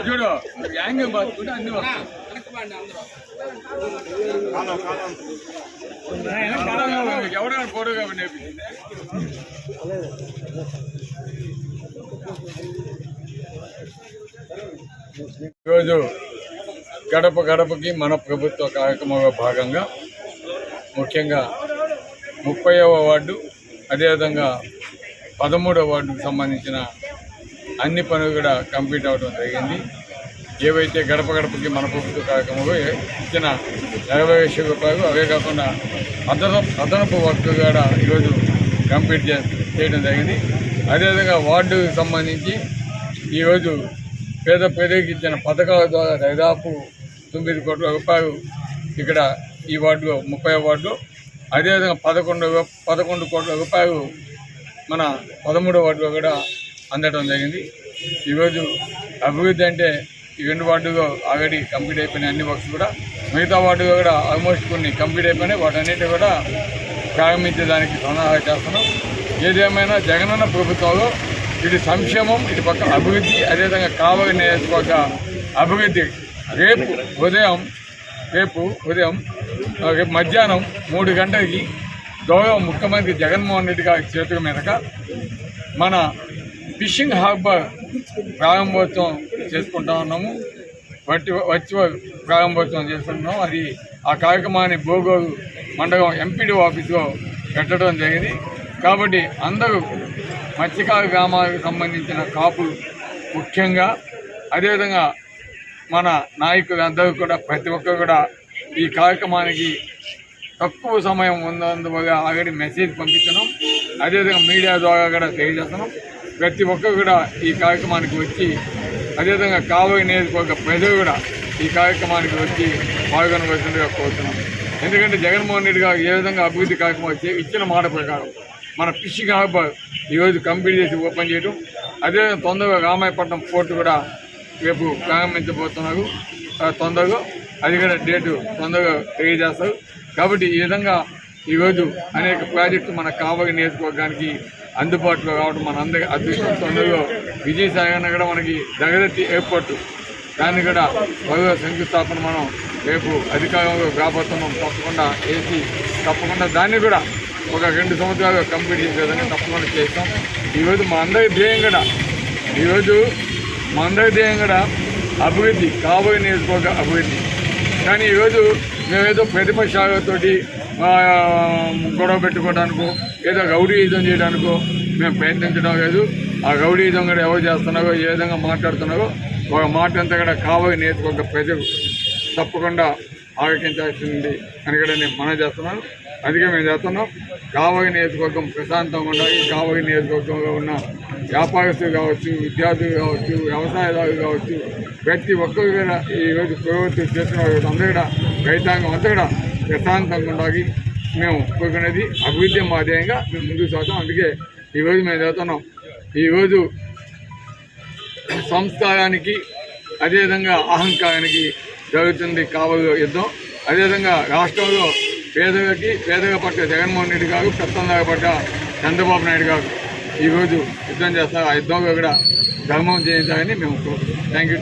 చూడు యాంగిల్ బాగుంటే అన్ని ఎవరైనా ఫోటోగా ఈరోజు గడప గడపకి మన ప్రభుత్వ కార్యక్రమంలో భాగంగా ముఖ్యంగా 30వ వార్డు అదేవిధంగా 13వ వార్డుకు సంబంధించిన అన్ని పనులు కూడా కంప్లీట్ అవ్వడం జరిగింది. ఏవైతే గడప గడపకి మన ప్రభుత్వ కార్యక్రమంలో ఇచ్చిన 40 లక్షల రూపాయలు అవే కాకుండా అదనపు వర్క్ కూడా ఈరోజు కంప్లీట్ చేయడం జరిగింది. అదేవిధంగా వార్డుకు సంబంధించి ఈరోజు పేదకి ఇచ్చిన పథకాల ద్వారా దాదాపు 9 కోట్ల రూపాయలు ఇక్కడ ఈ వార్డులో 30వ వార్డులో, అదేవిధంగా 11 కోట్ల రూపాయలు మన 13వ వార్డులో కూడా అందడం జరిగింది. ఈరోజు అభివృద్ధి అంటే ఈ 2 వార్డులో ఆల్రెడీ కంప్లీట్ అయిపోయిన అన్ని వర్క్స్ కూడా, మిగతా వార్డులో కూడా ఆల్మోస్ట్ కొన్ని కంప్లీట్ అయిపోయినాయి. వాటన్నిటి కూడా ప్రారంభించడానికి సన్నాహాలు చేస్తున్నాం. ఏదేమైనా జగనన్న ప్రభుత్వంలో ఇటు సంక్షేమం, ఇటు పక్క అభివృద్ధి, అదేవిధంగా కావలి నియోజకవర్గ అభివృద్ధి రేపు ఉదయం మధ్యాహ్నం 3 గంటలకి గౌరవ ముఖ్యమంత్రి జగన్మోహన్ రెడ్డి గారి చేతుల మీదుగా మన ఫిషింగ్ హార్బర్ ప్రారంభోత్సవం చేసుకుంటా ఉన్నాము. వర్చువల్ ప్రారంభోత్సవం చేసుకుంటున్నాం. అది ఆ కార్యక్రమాన్ని బోగోలు మండలం ఎంపీడీ ఆఫీసులో పెట్టడం జరిగింది. కాబట్టి అందరూ మత్స్యకార గ్రామాలకు సంబంధించిన కాపులు ముఖ్యంగా, అదేవిధంగా మన నాయకులందరూ కూడా ప్రతి ఒక్కరు కూడా ఈ కార్యక్రమానికి తక్కువ సమయం ఉన్నందువల్ల ఆల్రెడీ మెసేజ్ పంపించడం, అదేవిధంగా మీడియా ద్వారా కూడా తెలియజేస్తున్నాం. ప్రతి ఒక్కరు కూడా ఈ కార్యక్రమానికి వచ్చి, అదేవిధంగా కావలి నియోజకవర్గ ప్రజలు కూడా ఈ కార్యక్రమానికి వచ్చి పాల్గొనవలసిందిగా కోరుతున్నాం. ఎందుకంటే జగన్మోహన్ రెడ్డి గారు ఏ విధంగా అభివృద్ధి కార్యక్రమం ఇచ్చిన మాట ప్రకారం మన ఫిషింగ్ హార్బర్ ఈరోజు కంప్లీట్ చేసి ఓపెన్ చేయడం, అదేవిధంగా తొందరగా రామాయపట్నం పోర్టు కూడా రేపు ప్రారంభించబోతున్నారు. తొందరగా అది కూడా డేటు తొందరగా తెలియజేస్తారు. కాబట్టి ఈ విధంగా ఈరోజు అనేక ప్రాజెక్టులు మన కావలి నియోజకవర్గానికి అందుబాటులో రావడం మన అందరి అదృష్టం. తొందరగా విజయసాగర్ కూడా మనకి జగదత్తి ఎయిర్పోర్టు, దాన్ని కూడా త్వరగా శంకుస్థాపన మనం రేపు అధికారంలో రాబోతున్నాం. తప్పకుండా దాన్ని కూడా ఒక 2 సంవత్సరాలు కంప్లీట్ చేసే విధంగా తప్పకుండా చేస్తాం. ఈరోజు మా అందరి ధ్యేయం కూడా అభివృద్ధి, కావలి నియోజకవర్గ అభివృద్ధి. కానీ ఈరోజు మేమేదో ప్రతిపక్షాలతోటి గొడవ పెట్టుకోవడానికో ఏదో రౌడీయిజం చేయడానికో మేము ప్రయత్నించడం లేదు. ఆ రౌడీయిజం కూడా ఎవరు చేస్తున్నారో, ఏ విధంగా మాట్లాడుతున్నారో ఒక మాట అంతా కూడా కావలి నియోజకవర్గ ప్రజలు తప్పకుండా ఆలోచించాల్సింది అని కూడా నేను మనం చేస్తున్నాను. అందుకే మేము చేస్తున్నాం. కావలి నియోజకవర్గం ప్రశాంతంగా ఉండాలి. కావలి నియోజకవర్గంలో ఉన్న వ్యాపారస్తులు కావచ్చు, విద్యార్థులు కావచ్చు, వ్యవసాయదారులు కావచ్చు, ప్రతి ఒక్కరు కూడా ఈరోజు ప్రభుత్వం చేస్తున్న అందరూ కూడా రైతాంగం అంతా కూడా ప్రశాంతంగా ఉండాలి. మేము కోరుకునేది అభివృద్ధి మాధ్యంగా మేము ముందుకు సాగుతాం. అందుకే ఈరోజు మేము చదువుతున్నాం. ఈరోజు సంస్కారానికి, అదేవిధంగా అహంకారానికి జరుగుతుంది కావలి యుద్ధం. అదేవిధంగా రాష్ట్రంలో పేదగా పట్ల జగన్మోహన్ రెడ్డి గారు, పెత్తందాగా పట్ల చంద్రబాబు నాయుడు గారు ఈరోజు యుద్ధం చేస్తారు. ఆ యుద్ధంలో కూడా ధర్మం చేయించాలని మేము కోరుకుంటున్నాం. Thank you.